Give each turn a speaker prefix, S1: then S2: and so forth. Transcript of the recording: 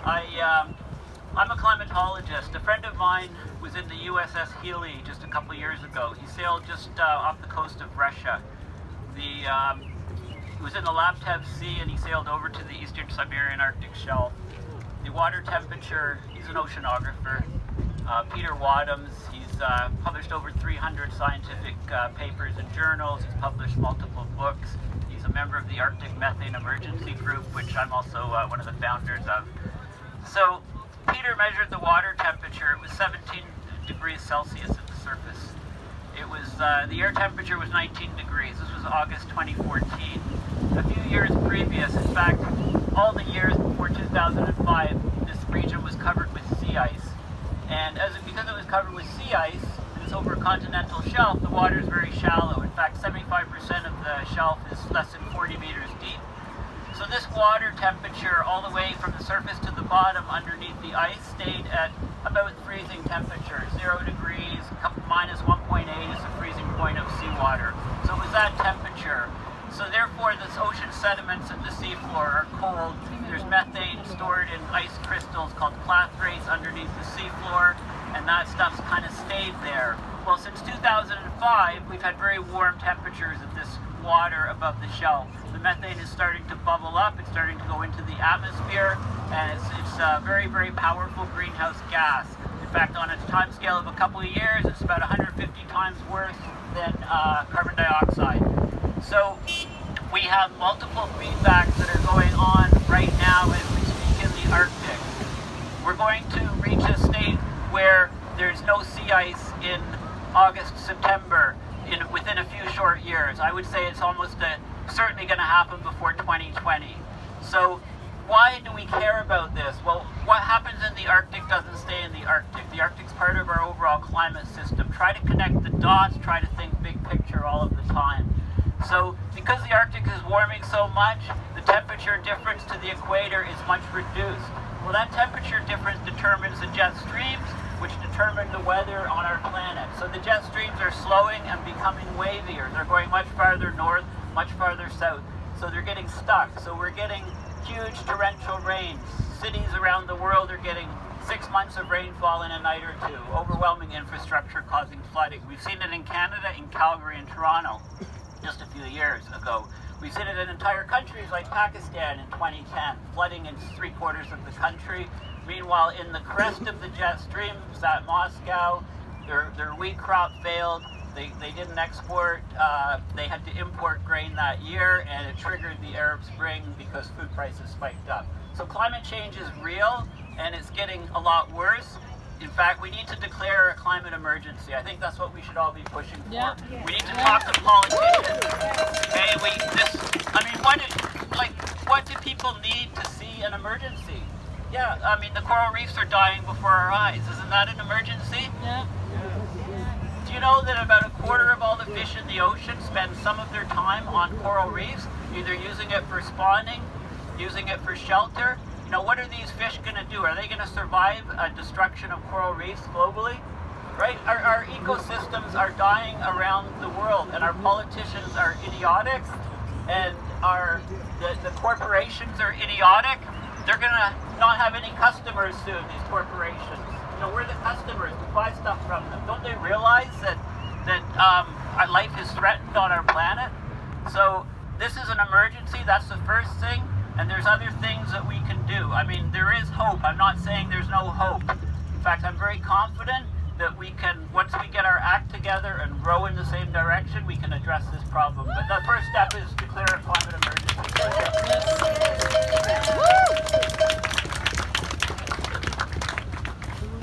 S1: I'm a climatologist. A friend of mine was in the USS Healy just a couple years ago. He sailed just off the coast of Russia. He was in the Laptev Sea and he sailed over to the eastern Siberian Arctic shelf. The water temperature, he's an oceanographer. Peter Wadhams, he's published over 300 scientific papers and journals. He's published multiple books. He's a member of the Arctic Methane Emergency Group, which I'm also one of the founders of. So Peter measured the water temperature. It was 17 degrees Celsius at the surface. It was, the air temperature was 19 degrees. This was August 2014. A few years previous, in fact, all the years before 2005, this region was covered with sea ice. And because it was covered with sea ice, and it's over a continental shelf, the water is very shallow. In fact, 75% of the shelf is less than 40 meters deep. So this water temperature, all the way from the surface to the bottom underneath the ice, stayed at about freezing temperature. 0 degrees, minus 1.8 is the freezing point of seawater. So it was that temperature. So therefore, this ocean sediments at the seafloor are cold. There's methane stored in ice crystals called clathrates underneath the seafloor, and that stuff's kind of stayed there. Well, since 2005, we've had very warm temperatures at this water above the shelf. The methane is starting to bubble up, it's starting to go into the atmosphere, and it's a very, very powerful greenhouse gas. In fact, on a time scale of a couple of years, it's about 150 times worse than carbon dioxide. So we have multiple feedbacks that are going on right now as we speak in the Arctic. We're going to reach a state where there's no sea ice in August, September, within a few short years. I would say it's almost certainly going to happen before 2020. So why do we care about this? Well, what happens in the Arctic doesn't stay in the Arctic. The Arctic's part of our overall climate system. Try to connect the dots, try to think big picture all of the time. So because the Arctic is warming so much, the temperature difference to the equator is much reduced. Well, that temperature difference determines the jet streams, which determine the weather on our planet. So the jet streams are slowing and becoming wavier. They're going much farther north, much farther south. So they're getting stuck. So we're getting huge torrential rains. Cities around the world are getting 6 months of rainfall in a night or two. Overwhelming infrastructure causing flooding. We've seen it in Canada, in Calgary and Toronto, just a few years ago. We've seen it in entire countries like Pakistan in 2010, flooding in 3/4 of the country. Meanwhile, in the crest of the jet streams at Moscow, their wheat crop failed. They didn't export. They had to import grain that year, and it triggered the Arab Spring because food prices spiked up. So climate change is real, and it's getting a lot worse. In fact, we need to declare a climate emergency. I think that's what we should all be pushing for. Yeah. We need to talk to politicians. Okay, what do people need to see an emergency? Yeah, I mean, the coral reefs are dying before our eyes. Isn't that an emergency? Yeah. Do you know that about 1/4 of all the fish in the ocean spend some of their time on coral reefs, either using it for spawning, using it for shelter? You know, what are these fish going to do? Are they going to survive a destruction of coral reefs globally? Right? Our ecosystems are dying around the world, and our politicians are idiotic, and the corporations are idiotic. They're going to not have any customers soon, these corporations. You know, we're the customers. We buy stuff from them. Don't they realize that our life is threatened on our planet? So this is an emergency. That's the first thing. And there's other things that we can do. I mean, there is hope. I'm not saying there's no hope. In fact, I'm very confident that we can, once we get our act together and row in the same direction, we can address this problem. But the first step is declare